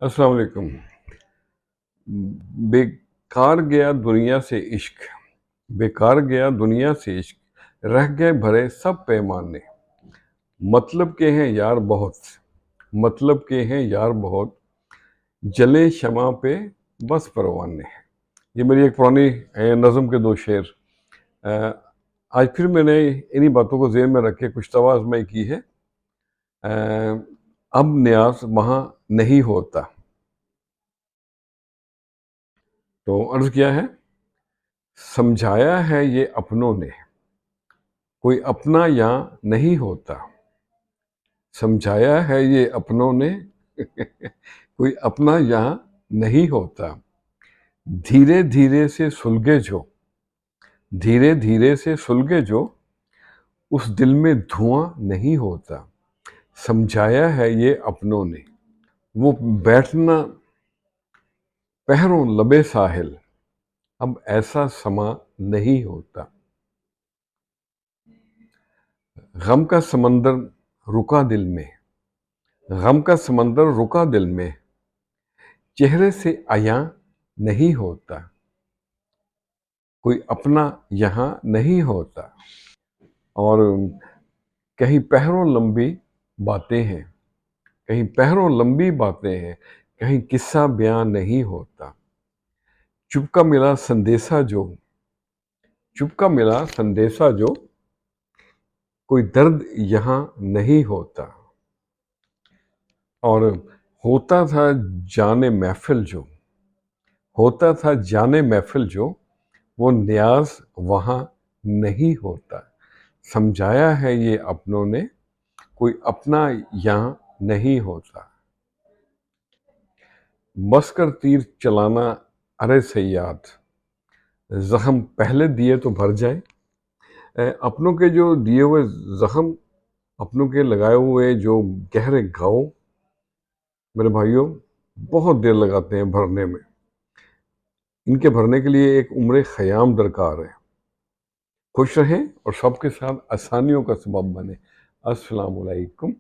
अस्सलाम वालेकुम। बेकार गया दुनिया से इश्क, बेकार गया दुनिया से इश्क, रह गए भरे सब पैमाने। मतलब के हैं यार बहुत, मतलब के हैं यार बहुत, जले शमा पे बस परवाने। ये मेरी एक पुरानी नज़म के दो शेर। अ, आज फिर मैंने इन्हीं बातों को ज़हन में रख के कुछ तवाज़ुन की है। अब न्याज वहाँ नहीं होता, तो अर्ज़ किया है, समझाया है ये अपनों ने, कोई अपना यहाँ नहीं होता। समझाया है ये अपनों ने कोई अपना यहाँ नहीं होता। धीरे धीरे से सुलगे जो, धीरे धीरे से सुलगे जो, उस दिल में धुआं नहीं होता। समझाया है ये अपनों ने, वो बैठना पहरों लबे साहिल, अब ऐसा समा नहीं होता। गम का समंदर रुका दिल में, गम का समंदर रुका दिल में, चेहरे से आया नहीं होता। कोई अपना यहाँ नहीं होता। और कहीं पहरों लंबी बातें हैं, कहीं पहरों लंबी बातें हैं, कहीं किस्सा बयां नहीं होता। चुपका मिला संदेशा जो, चुपका मिला संदेशा जो, कोई दर्द यहाँ नहीं होता। और होता था जाने महफिल जो, होता था जाने महफिल जो, वो न्याज वहाँ नहीं होता। समझाया है ये अपनों ने, कोई अपना यहाँ नहीं होता। बस कर तीर चलाना अरे सयाद, जख्म पहले दिए तो भर जाए। अपनों के जो दिए हुए जख्म, अपनों के लगाए हुए जो गहरे घाव, मेरे भाइयों, बहुत देर लगाते हैं भरने में। इनके भरने के लिए एक उम्र ख़याम दरकार है। खुश रहें और सबके साथ आसानियों का सबब बने। अस्सलामु अलैकुम।